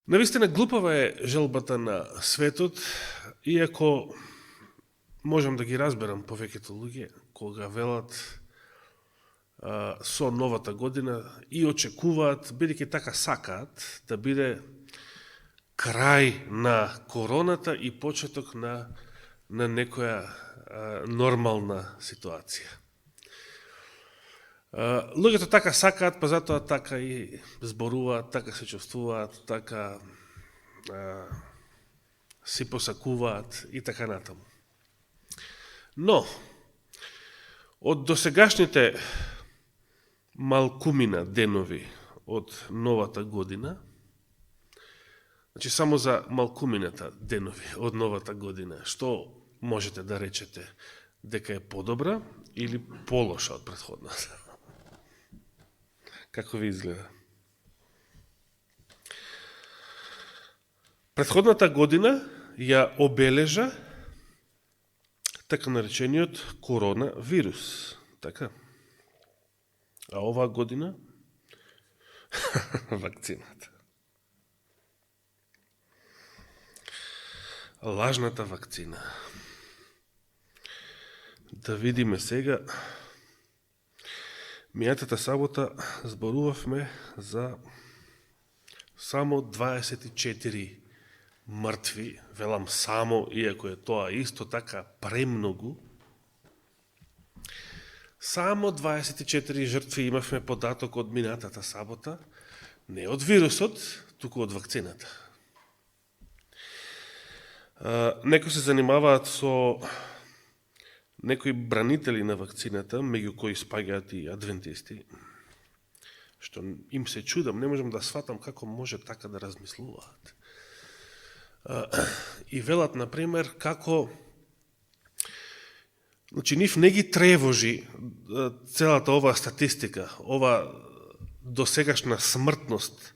Навистина глупава е желбата на светот, иако можам да ги разберам повеќето луѓе, кога велат со новата година и очекуваат, бидејќи така сакаат, да биде крај на короната и почеток на некоја нормална ситуација. Луѓето така сакаат, па затоа така и зборуваат, така се чувствуваат, така си посакуваат и така натаму. Но, од досегашните малкумина денови од новата година, значи само за малкумината денови од новата година, што можете да речете дека е подобра или полоша од претходната? Како ви изгледа? Претходната година ја обележа така наречениот коронавирус. Така. А оваа година вакцината. Лажната вакцина. Да видиме сега. Мијатата сабота зборувавме за само 24 мртви, велам само, иако е тоа исто така премногу. Само 24 жртви имавме податок од минатата сабота, не од вирусот, туку од вакцината. Некои се занимаваат со некои бранители на вакцината, меѓу кои спаѓаат и адвентисти, што им се чудам, не можам да сватам како може така да размислуваат. И велат, например, како значи, нив не ги тревожи целата оваа статистика, ова досегашна смртност,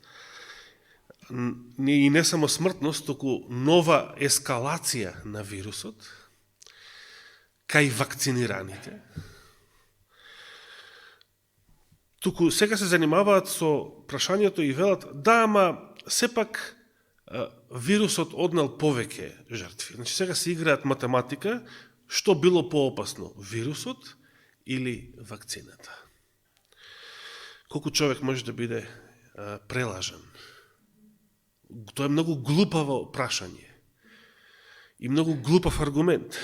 и не само смртност, туку нова ескалација на вирусот, кај вакцинираните. Туку сега се занимаваат со прашањето и велат, да, ама сепак вирусот однел повеќе жртви. Значи сега се играат математика, што било поопасно, вирусот или вакцината. Колку човек може да биде прелажан? Тоа е многу глупаво прашање и многу глупав аргумент.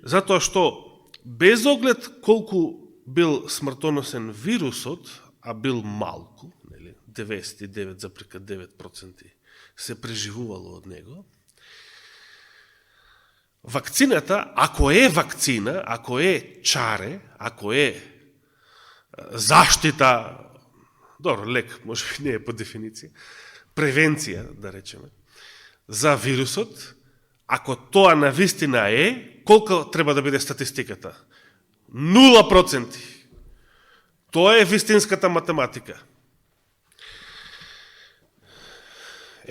Затоа што, без оглед колку бил смртоносен вирусот, а бил малку, 99,9% се преживувало од него, вакцината, ако е вакцина, ако е чаре, ако е заштита, добро, лек, може би не е по дефиниција, превенција, да речеме, за вирусот, ако тоа навистина е, колко треба да биде статистиката? 0%. Тоа е вистинската математика.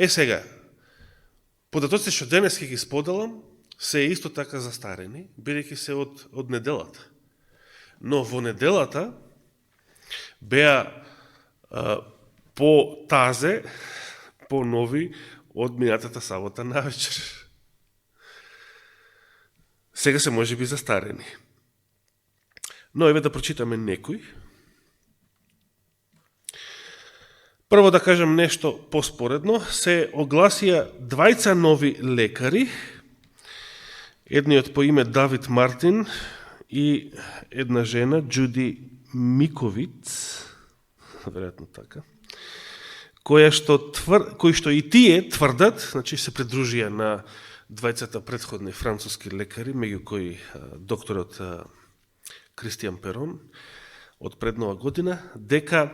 Сега, податоците што денес ќе ги споделам, се исто така застарени, бидејќи се од неделата. Но во неделата беа по-тазе, по-нови од минатата сабота навечер. Сега се може би застарени. Но еве да прочитаме некои. Прво да кажем нешто поспоредно. Се огласија двајца нови лекари, едниот по име Давид Мартин и една жена, Джуди Миковиц, веројатно така, кои што и тие тврдат, значи се придружија на двајцата претходни француски лекари, меѓу кои докторот Кристијан Перон од преднова година, дека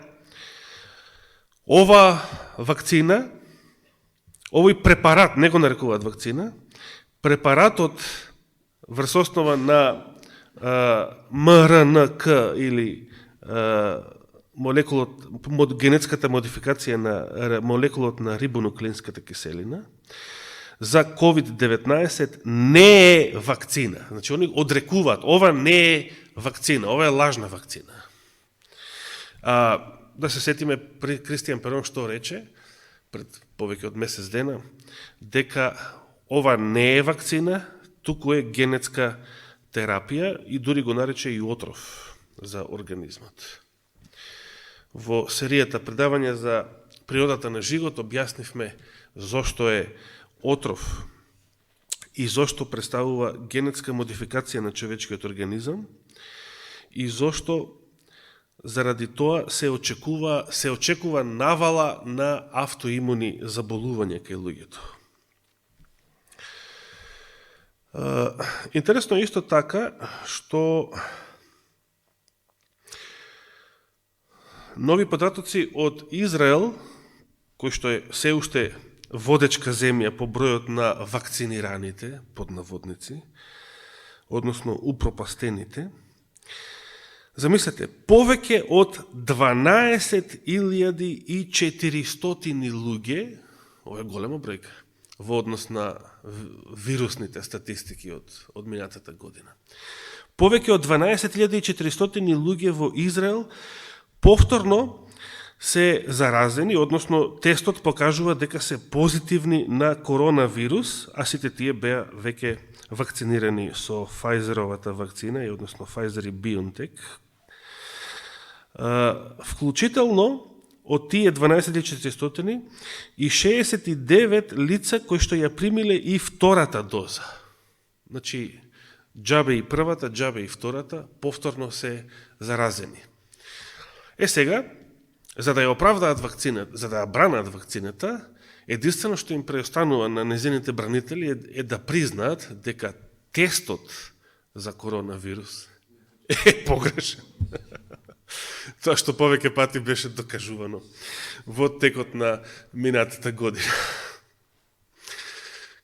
ова вакцина, овој препарат, не го нарекуваат вакцина, препаратот врз основа на МРНК или генетската модификација на молекулот на рибонуклеинската киселина, за COVID-19 не е вакцина. Значи, они одрекуваат, ова не е вакцина, ова е лажна вакцина. Да се сетиме при Кристијан Перон што рече, пред повеќе од месец дена, дека ова не е вакцина, туку е генетска терапија и дури го нарече и отров за организмот. Во серијата предавања за природата на живот објаснивме зошто е отров и зошто представува генетска модификација на човечкиот организам и зошто заради тоа се очекува навала на автоимуни заболувања кај луѓето. Интересно е исто така што нови податоци од Израел, кој што е се уште водечка земја по бројот на вакцинираните, под наводници, односно упропастените, замислете, повеќе од 12.400 луѓе, ова е голема бројка, во однос на вирусните статистики од минатата година. Повеќе од 12.400 луѓе во Израел повторно се заразени, односно тестот покажува дека се позитивни на коронавирус, а сите тие беа веќе вакцинирани со Pfizeровата вакцина, односно Pfizer и BioNTech. Вклучително од тие 12.400 и 69 лица кои што ја примиле и втората доза. Значи, џабе и првата, џабе и втората, повторно се заразени. Сега, за да ја оправдаат вакцината, за да ја бранат вакцината, единствено што им преостанува на незините бранители е да признаат дека тестот за коронавирус е погрешен. Тоа што повеќе пати беше докажувано во текот на минатата година.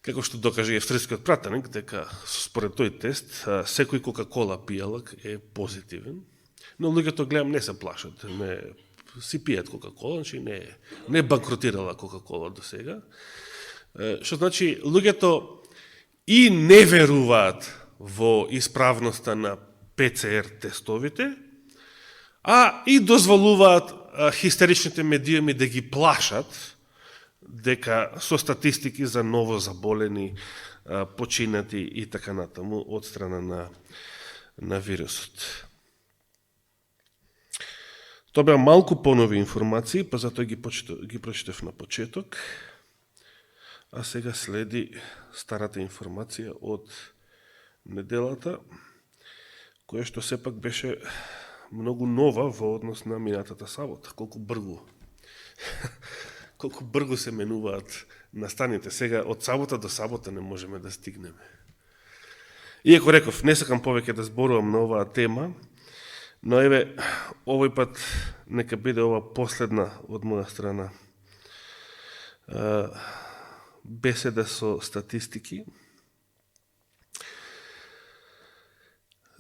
Како што докаже австрискиот пратеник, дека според тој тест секој Кока-кола пијалак е позитивен, но луѓето гледам не се плашат, си пијат Кока-кола, значи не банкротирала Кока-кола до сега. Што значи луѓето и не веруваат во исправноста на ПЦР тестовите, а и дозволуваат хистеричните медиуми да ги плашат дека со статистики за ново заболени, починати и така натаму од страна на вирусот. Тоа беа малку понови информации, па затоа ги прочитав на почеток, а сега следи старата информација од неделата, која што сепак беше многу нова во однос на минатата сабота. Колку брзо се менуваат настаните. Сега од сабота до сабота не можеме да стигнеме. Иако реков, не сакам повеќе да зборувам на оваа тема, но еве, овој пат нека биде ова последна од моја страна беседа со статистики.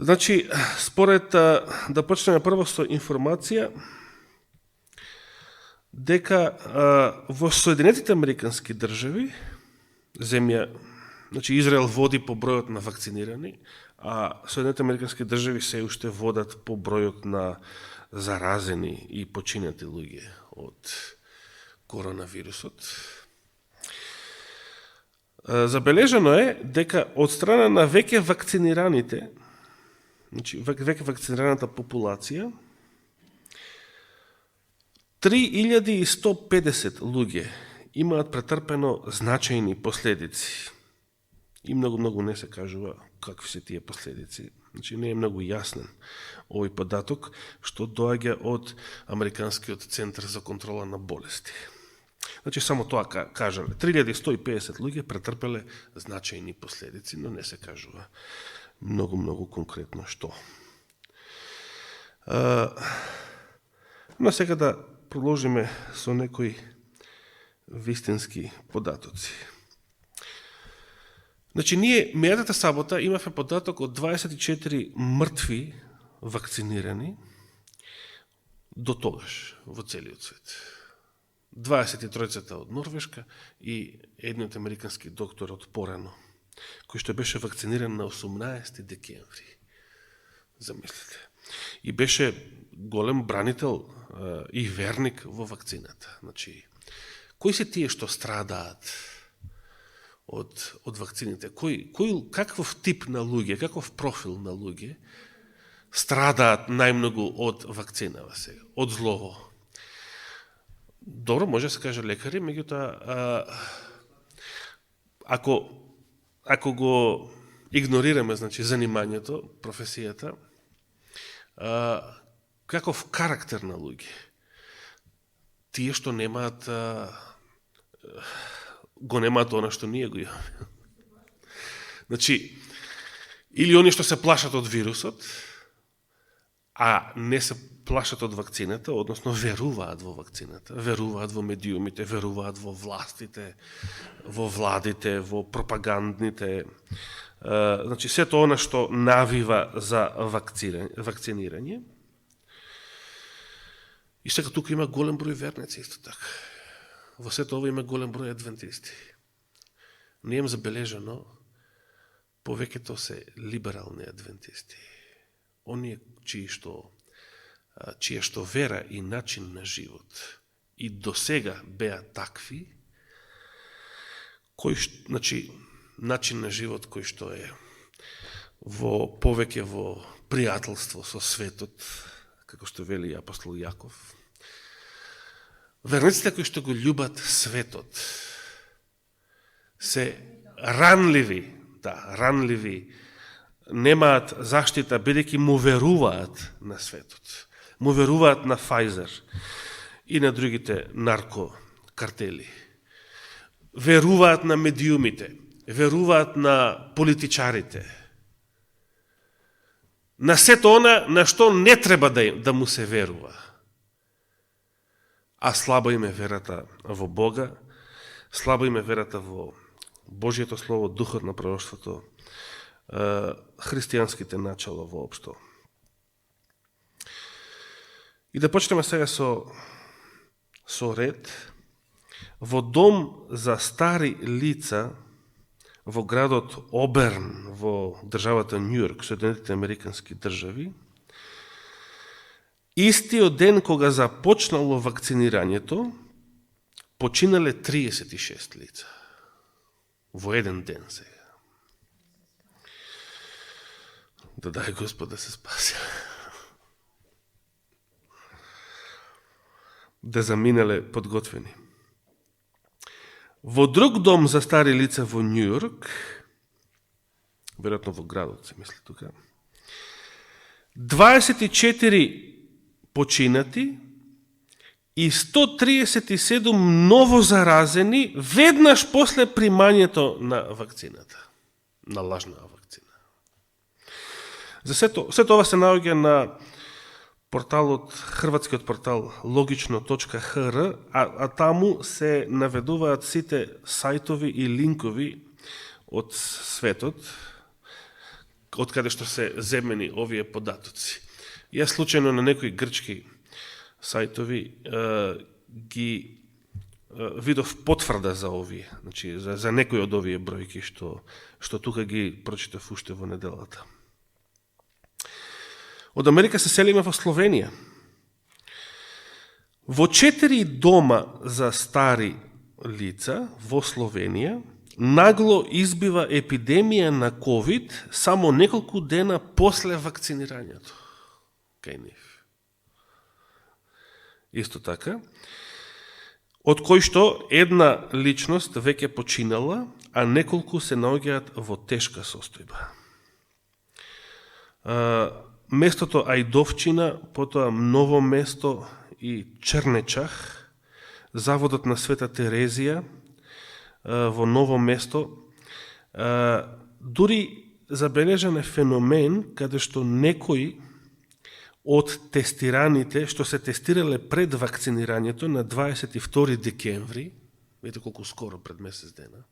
Значи, според, да почнеме прво со информација, дека во Соединетите Американски држави, земја, значи Израел води по бројот на вакцинирани, а Соединетите Американски држави се уште водат по бројот на заразени и починати луѓе од коронавирусот. Забележано е дека од страна на веќе вакцинираните, значи веќе вакцинираната популација, 3150 луѓе имаат претрпено значајни последици. И многу не се кажува какви се тие последици. Значи не е многу јаснен овој податок што доаѓа од Американскиот центар за контрола на болести. Значи само тоа кажале. 3150 луѓе претрпеле значајни последици, но не се кажува многу конкретно што. Но сега да продолжиме со некои вистински податоци. Значи, ние мејатата сабота имавме податок од 24 мртви вакцинирани до тогаш во целиот свет. 23 од Норвешка и едниот американски доктор од порано, кој што беше вакциниран на 18 декември. Замислете. И беше голем бранител и верник во вакцината. Значи, кои се тие што страдаат од вакцините? Каков тип на луѓе, каков профил на луѓе страдаат најмногу од вакцинава сега, од злово? Добро, може да се каже лекари, меѓутоа, ако го игнорираме, значи, занимањето, професијата, каков карактер на луѓе? Тие што немаат, го немаат она што ние го имаме. Значи, или они што се плашат од вирусот, а не се плашат од вакцината, односно веруваат во вакцината, веруваат во медиумите, веруваат во властите, во владите, во пропагандните, значи сето она што навива за вакцинирање. И сега тука има голем број верници исто така. Во сето ова има голем број адвентисти. Не им забележано, повеќето се либерални адвентисти. Оние чија што вера и начин на живот и до сега беа такви, значи, начин на живот кој што е повеќе во пријателство со светот, како што вели апостол Јаков. Верниците кои што го љубат светот се ранливи, немаат заштита бидејќи му веруваат на светот. Му веруваат на Pfizer и на другите наркокартели. Веруваат на медиумите, веруваат на политичарите. На сето она на што не треба да му се верува. А слаба им е верата во Бога, слаба им е верата во Божието Слово, духот на пророштвото, христијанските начала воопшто. И да почнеме сега со ред. Во дом за стари лица во градот Оберн во државата Њујорк, Соединетите американски држави, истиот ден кога започнало вакцинирањето, починале 36 лица. Во еден ден сега. Да дај Господ да се спаси. Да заминале подготвени. Во друг дом за стари лица во Њујорк, веројатно во градот се мисли тука, 24 починати и 137 ново заразени веднаш после примањето на вакцината, на лажна вакцина. За сето ова се наоѓа на порталот, хрватскиот портал logično.hr, а таму се наведуваат сите сајтови и линкови од светот, од каде што се земени овие податоци. Јас случајно на некои грчки сајтови ги видов потврда за овие, значи за некои од овие бројки што тука ги прочитав уште во неделата. Од Америка се селиме во Словенија. Во 4 дома за стари лица во Словенија нагло избива епидемија на COVID само неколку дена после вакцинирањето. Кај нив. Исто така, од кој што една личност веќе починала, а неколку се наоѓаат во тешка состојба. Местото Ајдовчина, потоа Ново место и Чернечах, заводот на Света Терезија во Ново место, дури забележан е феномен каде што некои од тестираните што се тестирале пред вакцинирањето на 22 декември, видите колку скоро, пред месец дена,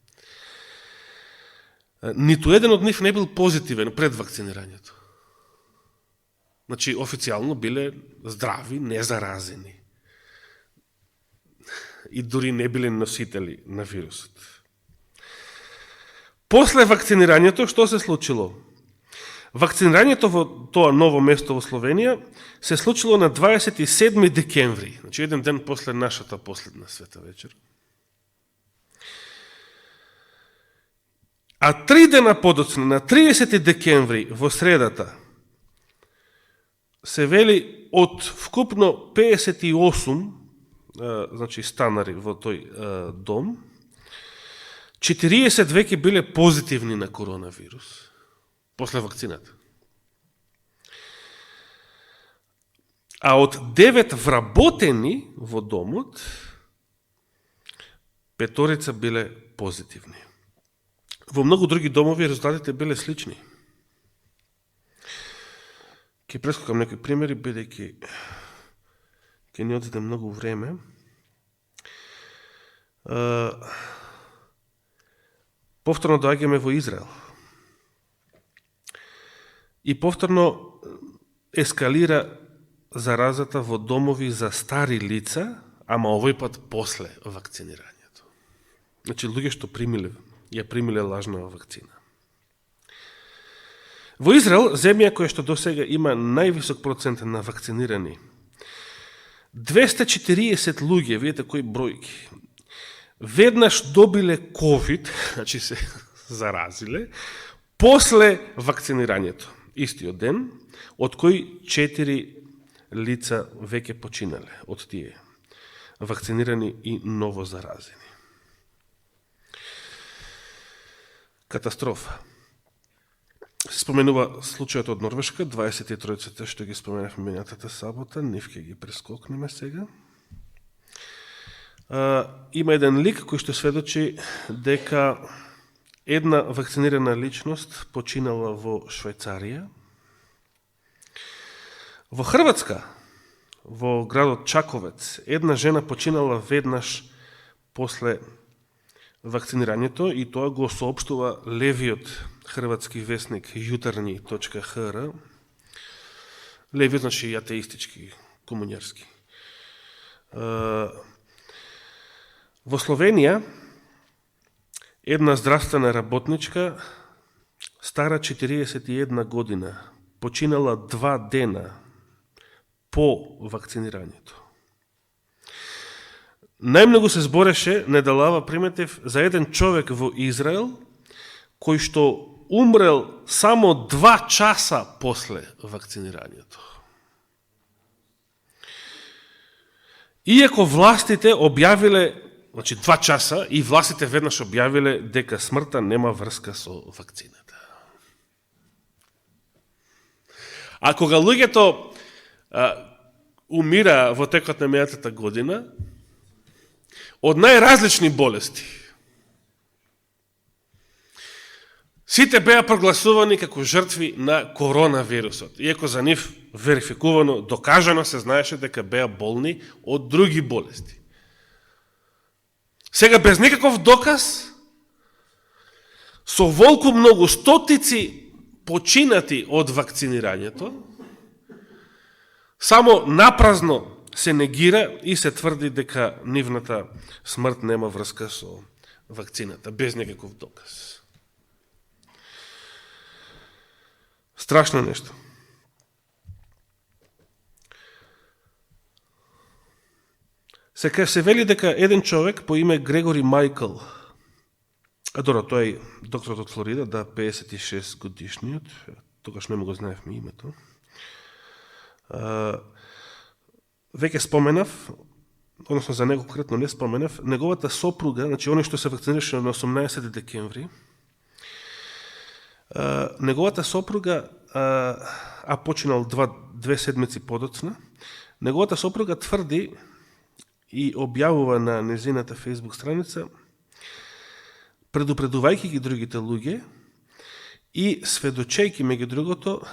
ниту еден од нив не бил позитивен пред вакцинирањето. Значи, официјално биле здрави, незаразени. И дури не биле носители на вирусот. После вакцинирањето, што се случило? Вакцинирањето во тоа Ново место во Словенија се случило на 27 декември, значи еден ден после нашата последна света вечер. А 3 дена подоцна, на 30 декември, во средата, се вели од вкупно 58 значи станари во тој дом, 40 веќе биле позитивни на коронавирус после вакцината. А од 9 вработени во домот, 5 биле позитивни. Во многу други домови резултатите биле слични. Ке прескокам некои примери, бидејќи ке ни одзеде многу време. Повторно доаѓаме во Израел. И повторно ескалира заразата во домови за стари лица, ама овој пат после вакцинирањето. Значи, луѓе што ја примиле лажна вакцина. Во Израел, земја која што досега има највисок процент на вакцинирани, 240 луѓе, видите кои бројки, веднаш добиле COVID, значи се заразиле, после вакцинирањето, истиот ден, од кои 4 лица веќе починале од тие вакцинирани и ново заразени. Катастрофа. Се споменува случајот од Норвешка, 23-те што ги споменавме минатата сабота, нив ќе ги прескокнеме сега. Има еден лик кој што сведочи дека една вакцинирана личност починала во Швајцарија. Во Хрватска, во градот Чаковец, една жена починала веднаш после вакцинирањето и тоа го соопштува левиот хрватски весник jutarnji.hr. Левиот значи атеистички, комуњарски. Во Словенија една здравствена работничка стара 41 година починала 2 дена по вакцинирањето. Најмногу се збореше, недалава приметив, за еден човек во Израел кој што умрел само 2 часа после вакцинирањето. Иако властите објавиле, значи 2 часа, и властите веднаш објавиле дека смртта нема врска со вакцината. А кога луѓето умира во текот на минатата година од најразлични болести, сите беа прогласувани како жртви на коронавирусот, иако за нив верификувано, докажано се знаеше дека беа болни од други болести. Сега без никаков доказ, со волку многу стотици починати од вакцинирањето, само напразно се негира и се тврди дека нивната смрт нема врска со вакцината, без никаков доказ. Страшно нешто. Сега се вели дека еден човек по име Грегори Майкл, тоа е докторот од Флорида, 56 годишниот, тогаш не му го знаевме името, веќе споменав, односно за него конкретно не споменав, неговата сопруга, значи оној што се вакцинираше на 18 декември, неговата сопруга, а починал 2 седмици подоцна, неговата сопруга тврди и објавува на незината Facebook страница, предупредувајќи ги другите луѓе и сведочејќи меѓу другото,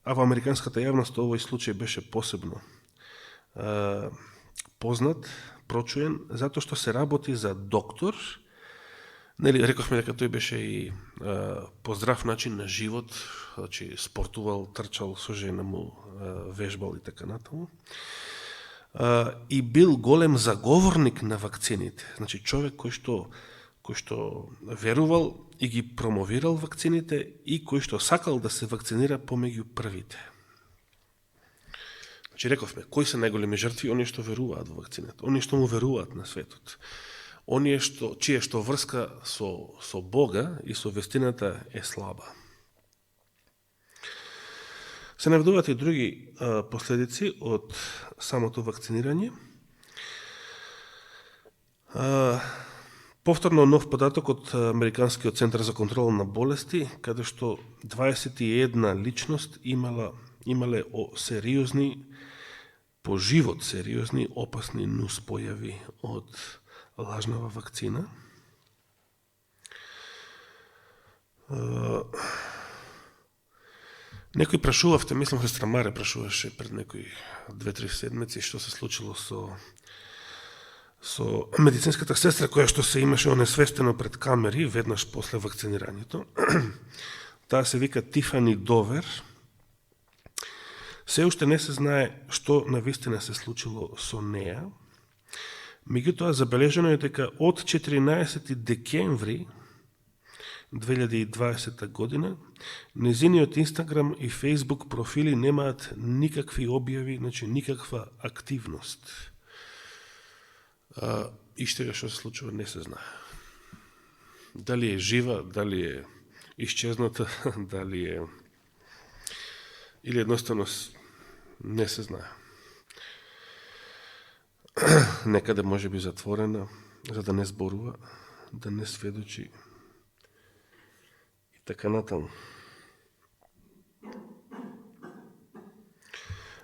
а во американската јавност овој случај беше посебно познат, прочуен, затоа што се работи за доктор. Нели, рековме дека тој беше и по здрав начин на живот, значи спортувал, трчал со жена му, вежбал и така натаму. И бил голем заговорник на вакцините. Значи човек кој што верувал и ги промовирал вакцините и кој што сакал да се вакцинира помеѓу првите. Значи рековме, кои се најголеми жртви? Они што веруваат во вакцината, они што му веруваат на светот. оние чија врска со Бога и со вестината е слаба. Се наведуваат и други последици од самото вакцинирање. Повторно нов податок од Американскиот центар за контрол на болести, каде што 21 личност имале сериозни, по живот сериозни, опасни нуспојави од лажнава вакцина. Некој прашувавте, мислам Христрамаре прашуваше пред некои 2-3 седмици што се случило со медицинската сестра која што се имаше онесвестено пред камери веднаш после вакцинирањето. Таа се вика Тифани Довер. Се уште не се знае што навистина се случило со неа. Меѓутоа забележено е дека од 14 декември 2020 година незиниот Инстаграм и Фейсбук профили немаат никакви објави, значи никаква активност. И што се случува не се знае. Дали е жива, дали е исчезната, дали е или едноставно не се знае. Некаде може би затворена, за да не зборува, да не сведочи и така натаму.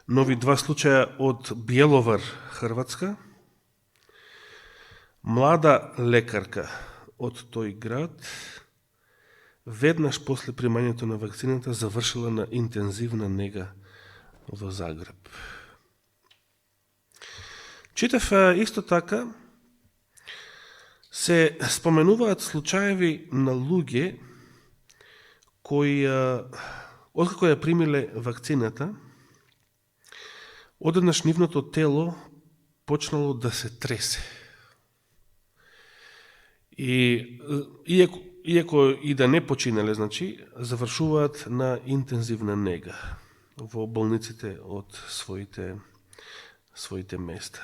Нови 2 случаја од Бјеловар, Хрватска. Млада лекарка од тој град веднаш после примањето на вакцината завршила на интензивна нега во Загреб. Читав исто така се споменуваат случаеви на луѓе кои откако ја примиле вакцината, одеднаш нивното тело почнало да се тресе. И иако и да не починале, значи, завршуваат на интензивна нега во болниците од своите места.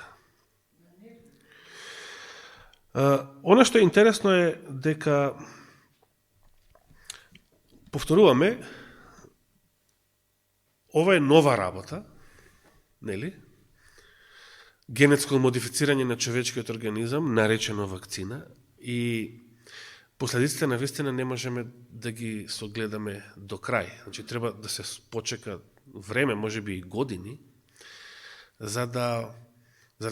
Она што е интересно е дека повторуваме, ова е нова работа, нели? Генетско модифицирање на човечкиот организам, наречено вакцина, и последиците на вистина не можеме да ги согледаме до крај. Значи, треба да се почека време, може би и години, за да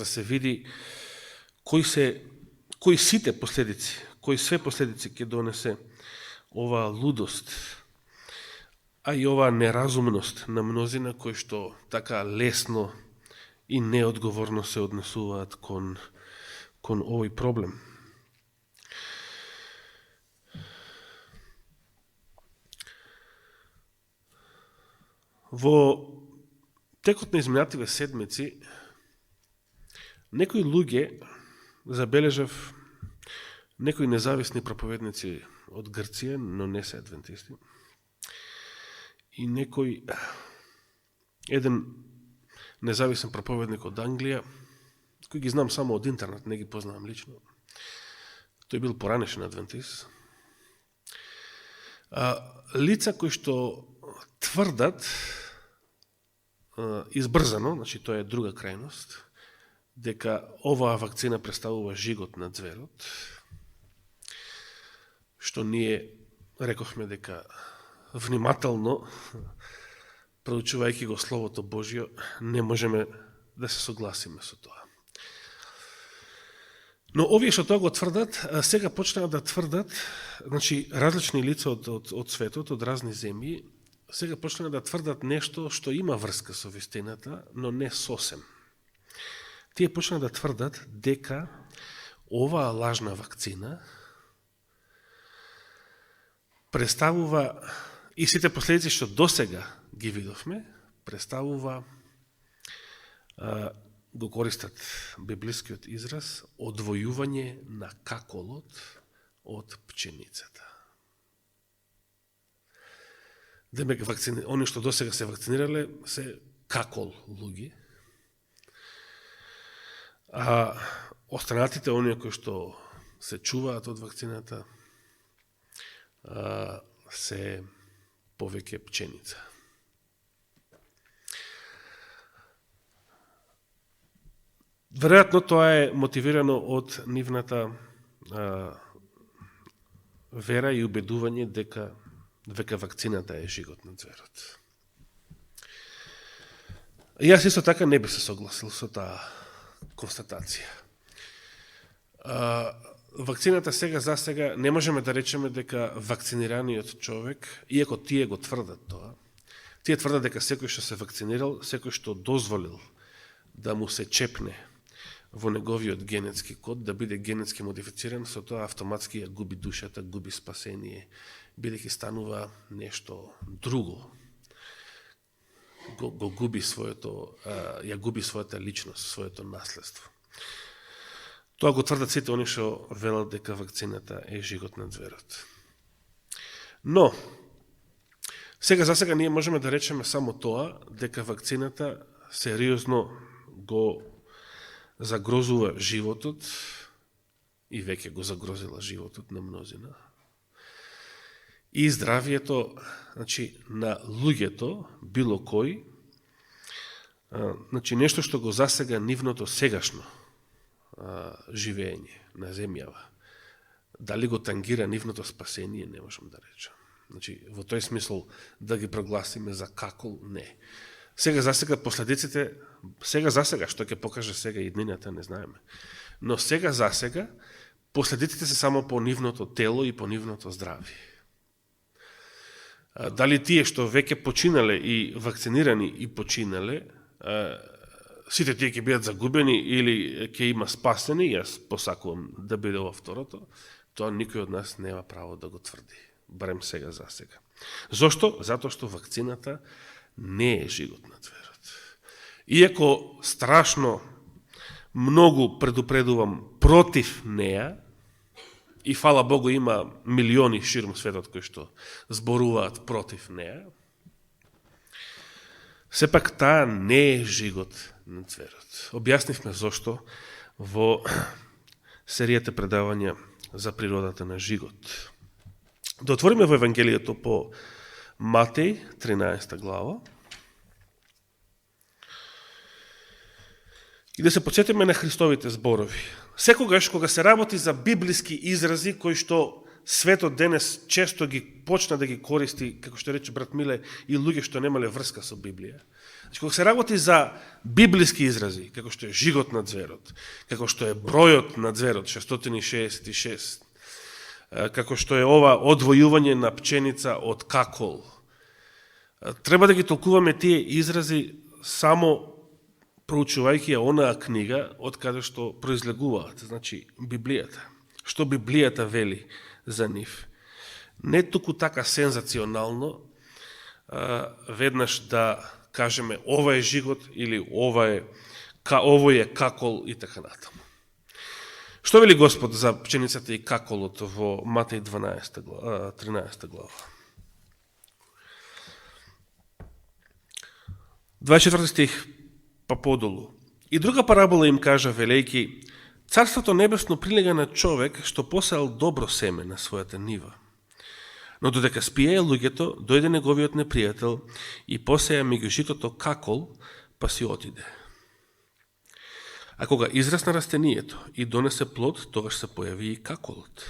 се види кои сите последици, кои све последици ќе донесе оваа лудост, а и оваа неразумност на мнозина кои што така лесно и неодговорно се однесуваат кон овој проблем. Во текот на изминативе седмици некои луѓе забележав, некои независни проповедници од Грција, но не се адвентисти, и еден независен проповедник од Англија, кој ги знам само од интернет, не ги познавам лично. Тој бил поранешен адвентист. Лица кои што тврдат избрзано, значи тоа е друга крајност, дека оваа вакцина представува жигот на зверот, што ние рековме дека внимателно, проучувајќи го Словото Божјо, не можеме да се согласиме со тоа. Но овие што тоа го тврдат, сега почнаа да тврдат, значи различни лица од светот, од разни земји, сега почнаа да тврдат нешто што има врска со вистината, но не сосем. Тие почнаа да тврдат дека оваа лажна вакцина представува, и сите последици што досега ги видовме, представува, го користат библискиот израз, одвојување на каколот од пченицата. Демек, они што досега се вакцинирале се какол луѓе, а останатите, оние кои што се чуваат од вакцината, се повеќе пченица. Веројатно тоа е мотивирано од нивната вера и убедување дека вакцината е жигот на зверот. Јас исто така не би се согласил со таа констатација. Вакцината за сега не можеме да речеме дека вакцинираниот човек, иако тие го тврдат тоа, тие тврдат дека секој што се вакцинирал, секој што дозволил да му се чепне во неговиот генетски код, да биде генетски модифициран, со тоа автоматски ја губи душата, губи спасение, бидејќи станува нешто друго. Го губи ја губи својата личност, своето наследство. Тоа го тврдат сите они што велат дека вакцината е жигот на зверот. Но, за сега ние можеме да речеме само тоа, дека вакцината сериозно го загрозува животот и веќе го загрозила животот на мнозина. И здравието, на луѓето, било кој, нешто што го засега нивното сегашно живење на земјава. Дали го тангира нивното спасение, не можам да речам. Во тој смисол да ги прогласиме за какол, не. За сега последиците, за сега, што ќе покаже сега иднината, не знаеме. Но за сега, последиците се само по нивното тело и по нивното здравие. Дали тие што веќе починале и вакцинирани и починале, сите тие ќе бидат загубени или ќе има спасени, јас посакувам да биде ова второто, тоа никој од нас нема право да го тврди. Барем за сега. Зошто? Затоа што вакцината не е жигот на зверот. Иако страшно многу предупредувам против неа, и фала Богу има милиони широм светот кои што зборуваат против неа, сепак таа не е жигот на зверот. Објаснивме зошто во серијата предавања за природата на жигот. Да отвориме во Евангелието по Матеј, 13 глава, и да се подсетиме на Христовите зборови. Секогаш кога се работи за библиски изрази кои што светот денес често ги почна да ги користи, како што рече брат Миле, и луѓе што немале врска со Библија. Кога се работи за библиски изрази, како што е жигот на зверот, како што е бројот на зверот, 666, како што е ова одвојување на пченица од какол, треба да ги толкуваме тие изрази само проучувајќи ја онаа книга од каде што произлегуваат, Библијата. Што Библијата вели за нив. Не туку така сензационално, веднаш да кажеме ова е жигот или овој е какол и така натаму. Што вели Господ за пченицата и каколот во Матеј 13 глава? 24 стих па подолу. И друга парабола им кажа, велејки, Царството небесно прилега на човек што посеал добро семе на својата нива. Но додека спиеја луѓето, дојде неговиот непријател и посеја меѓу житото какол, па си отиде. А кога израсна растението и донесе плод, тогаш се појави и каколот.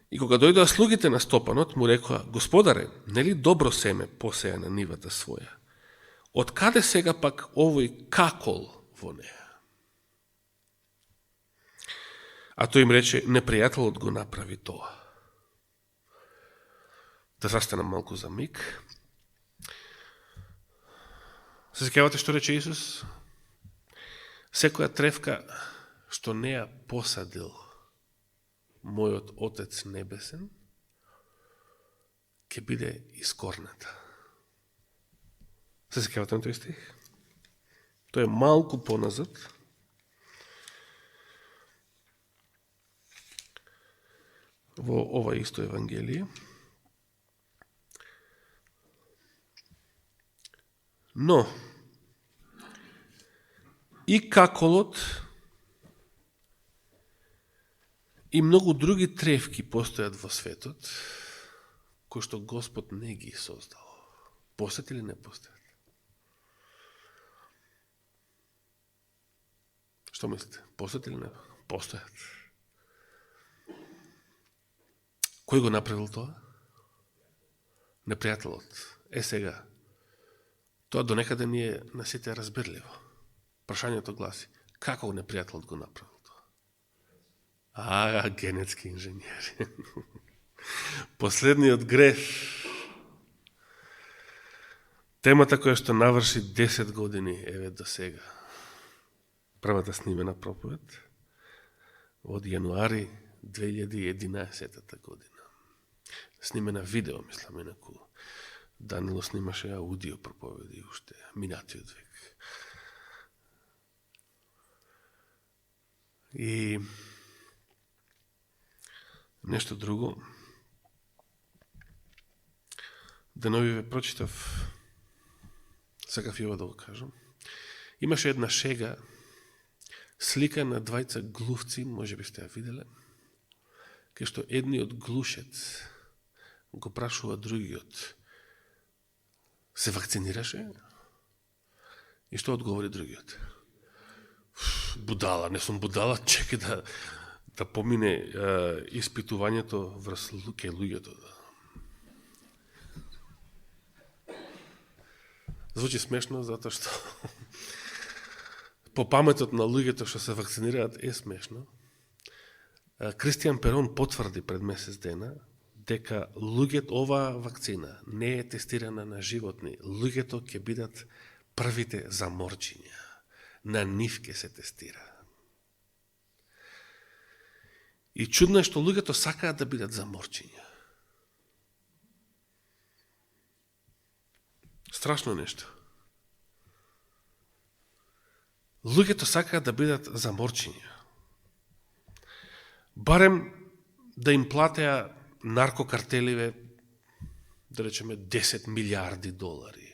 И кога дојдоа слугите на стопанот, му рекоа, Господаре, нели добро семе посеја на нивата своја? Од каде сега пак овој какол во неа? А тој им рече, непријателот го направи тоа. Да застанам малку за миг. Се сеќавате што рече Исус? Секоја тревка што не ја посадил мојот Отец Небесен, ќе биде искорната. Се сеќавате на тој стих? Тој е малку поназад. Во ова исто Евангелие. Но, и каколот И многу други тревки постојат во светот, кои што Господ не ги создал. Постојат или не постојат? Што мислите? Постојат или не? Постојат. Кој го направил тоа? Непријателот. Сега. Тоа до некаде ни е на сите разбирливо. Прашањето гласи, како непријателот го направил тоа? Генетски инженери. Последниот греф. Темата која што наврши 10 години, еве до сега. Првата снимена проповед од јануари 2011 година. Снимена видео, мислам, инаку Данило снимаше аудио проповеди уште минатиот век. И нешто друго. Деновиве прочитав, сакав и ова да го кажам. Имаше една шега, слика на двајца глувци, може би сте ја виделе, кај што едниот глушец го прашува другиот, се вакцинираше? И што одговори другиот? Будала, не сум будала, чекай да помине испитувањето врз кај луѓето. Звучи смешно, затоа што по паметот на луѓето што се вакцинираат е смешно. Кристијан Перон потврди пред месец дена дека луѓето, оваа вакцина не е тестирана на животни. Луѓето ќе бидат првите заморчиња. На нив ќе се тестира. И чудно е што луѓето сакаат да бидат заморчиња. Страшно нешто. Луѓето сакаат да бидат заморчиња. Барем да им платеа наркокартеливе, да речеме, 10 милиарди долари.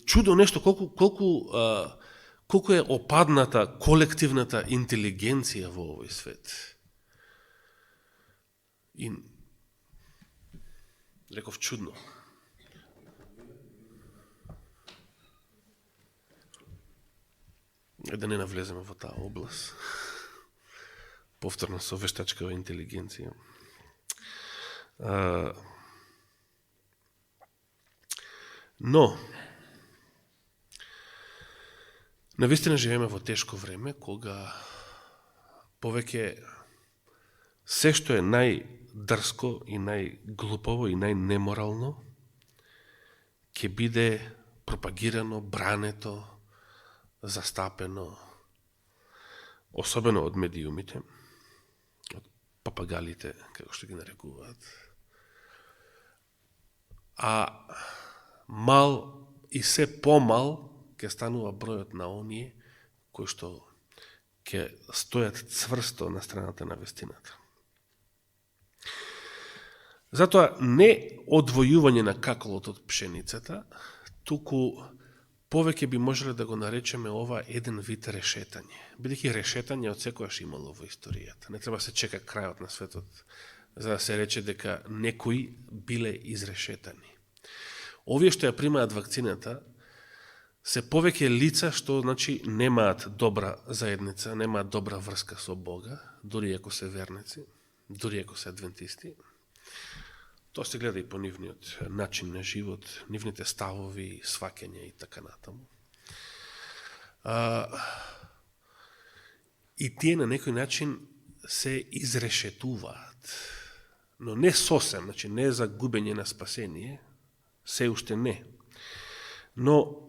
Чудо нешто, колку е опадната колективната интелигенција во овој свет. И реков чудно. Да не навлеземе во таа област. Повторно со вештачкава интелигенција. Но, навистина живееме во тешко време, кога повеќе се што е најдрско и најглупово и најнеморално ќе биде пропагирано, брането, застапено, особено од медиумите, од папагалите, како што ги нарекуваат. А мал и се помал ќе станува бројот на оние кои што ќе стојат цврсто на страната на вистината. Затоа не одвојување на каколот од пшеницата, туку повеќе би можеле да го наречеме ова еден вид решетање. Бидејќи решетање од секојаш имало во историјата. Не треба се чека крајот на светот за да се рече дека некои биле изрешетани. Овие што ја примаат вакцината се повеќе лица што значи немаат добра заедница, немаат добра врска со Бога, дури ако се верници, дури ако се адвентисти. Тоа се гледа и по нивниот начин на живот, нивните ставови, сваќања и така натаму. И тие на некој начин се изрешетуваат. Но не сосем, значи не за губење на спасение, се уште не. Но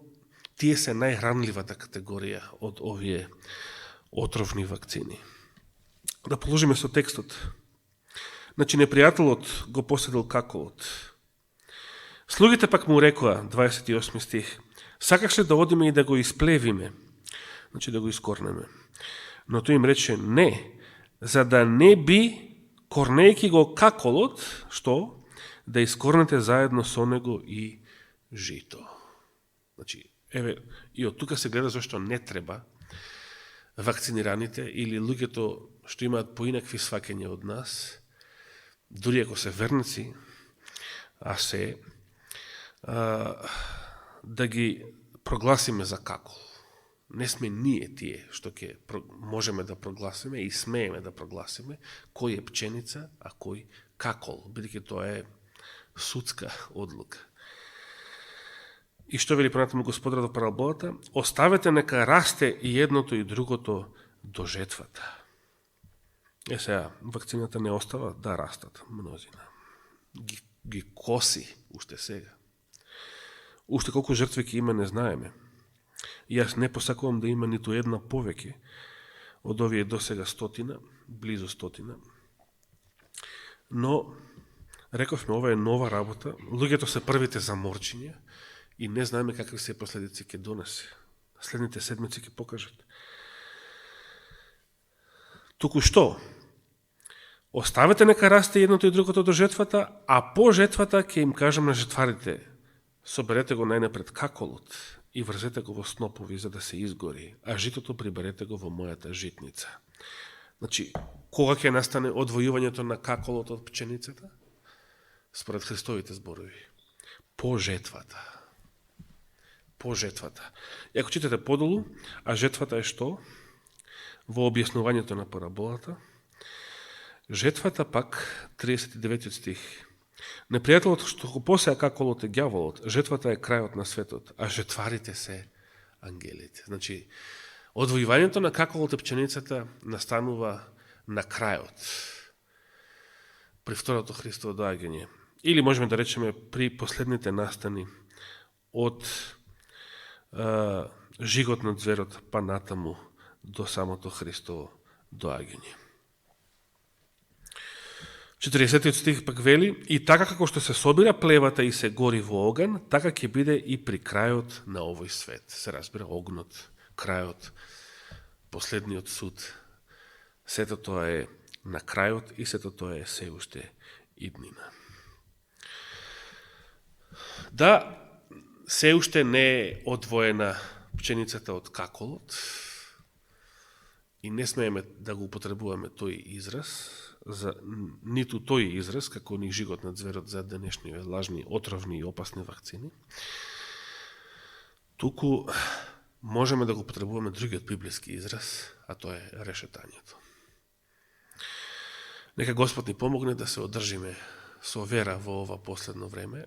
тие се најранливата категорија од овие отровни вакцини. Да положиме со текстот. Значи, непријателот го поседил каколот. Слугите пак му рекоа, 28 стих, сакаш ли да одиме и да го исплевиме? Значи, да го искорнеме. Но тој им рече, не, за да не би, корнејки го каколот, што? Да искорнете заедно со него и жито. Значи, Еве, и од тука се гледа зашто не треба вакцинираните или луѓето што имаат поинакви сваќања од нас, дури ако се верници, да ги прогласиме за какол. Не сме ние тие што ќе можеме да прогласиме и смееме да прогласиме кој е пченица, а кој какол, бидејќи тоа е судска одлука. И што вели понатаму Господарот во параболата? Оставете нека расте и едното и другото до жетвата. Сега, вакцината не остава да растат мнозина. Ги коси уште сега. Уште колку жртви ќе има не знаеме. И јас не посакувам да има ниту една повеќе од овие досега 100, близу 100. Но, рековме, ова е нова работа. Луѓето се првите заморчиња и не знаеме какви се последици ќе донесе. Следните седмици ќе покажат. Туку што? Оставете нека расте едното и другото до жетвата, а по жетвата ќе им кажам на жетварите: соберете го најнапред каколот и врзете го во снопови за да се изгори, а житото приберете го во мојата житница. Значи, кога ќе настане одвојувањето на каколот од пченицата? Според Христовите зборови. По жетвата. По жетвата. И ако читате подолу, а жетвата е што? Во објаснувањето на параболата, жетвата пак, 39 стих, непријателот што го посеа каколот е ѓаволот, жетвата е крајот на светот, а жетварите се ангелите. Значи, одвојувањето на каколот и пченицата настанува на крајот, при второто Христово доаѓање. Или можеме да речеме при последните настани од жигот на зверот па натаму до самото Христово доаѓање. 40 стих пак вели: и така како што се собира плевата и се гори во оган, така ќе биде и при крајот на овој свет. Се разбира, огнот, крајот, последниот суд. Сето тоа е на крајот и сето тоа е се уште иднина. Да, се уште не е одвоена пченицата од каколот и не смееме да го употребуваме тој израз, ниту тој израз, како ни жигот на зверот за денешни лажни, отровни и опасни вакцини. Туку можеме да го употребуваме другиот библиски израз, а тоа е решетањето. Нека Господ ни помогне да се одржиме со вера во ова последно време.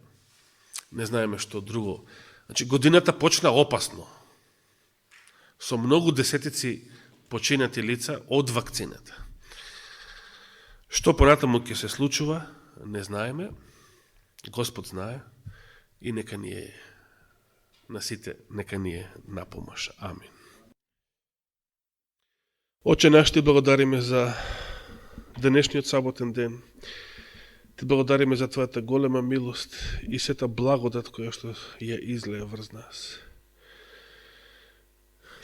Не знаеме што друго. Значи, годината почна опасно, со многу десетици починати лица од вакцината. Што понатаму ќе се случува, не знаеме. Господ знае и нека ни е на сите, нека ни е на помош. Амин. Оче наш, ти благодариме за денешниот саботен ден. Ти благодариме за твојата голема милост и сета благодат која што ја излеја врз нас.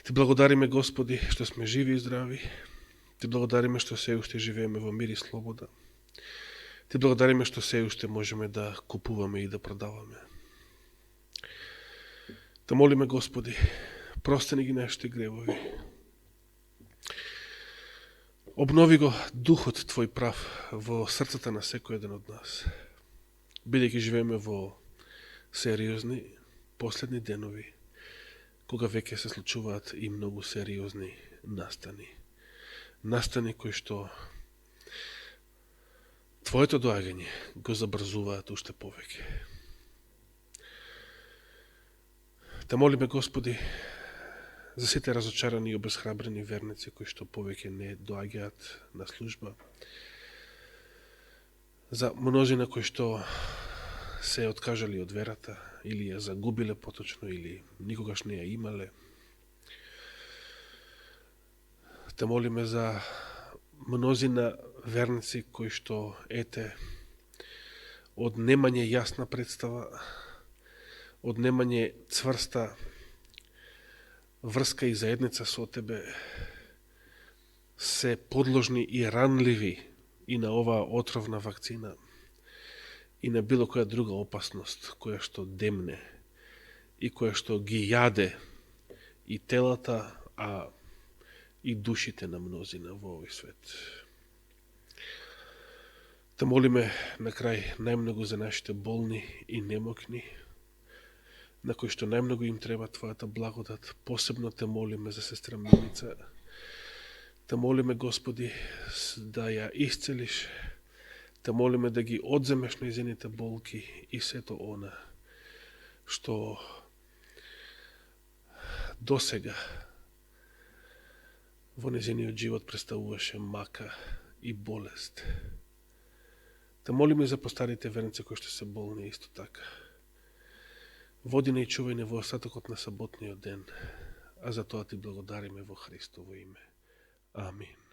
Ти благодариме, Господи, што сме живи и здрави. Ти благодариме што се уште живееме во мир и слобода. Ти благодариме што се уште можеме да купуваме и да продаваме. Те молиме, Господи, прости ни ги нашите гревови. Обнови го духот Твој прав во срцата на секој еден од нас. Бидејќи живееме во сериозни последни денови, кога веќе се случуваат и многу сериозни настани. Настани кои што Твоето доаѓање го забрзуваат уште повеќе. Те молиме, Господи, за сите разочарани и обезхрабрени верници кои што повеќе не доаѓаат на служба, за мнозина кои што се откажали од верата или ја загубиле поточно или никогаш не ја имале. Те молиме за мнозина верници кои што од немање јасна представа, од немање цврста врска и заедница со Тебе, се подложни и ранливи и на оваа отровна вакцина и на било која друга опасност која што демне и кое што ги јаде и телата, а и душите на мнозина во овој свет. Те молиме на крај најмногу за нашите болни и немокни, на кои што најмногу им треба Твојата благодат. Посебно те молиме за сестра Милица. Те молиме, Господи, да ја исцелиш. Те молиме да ги одземеш нејзините болки и сето она што досега во нејзиниот живот представуваше мака и болест. Те молиме за постарите верници кои што се болни исто така. Води не и чувај не во остатокот на саботниот ден, а за тоа ти благодариме во Христово име. Амин.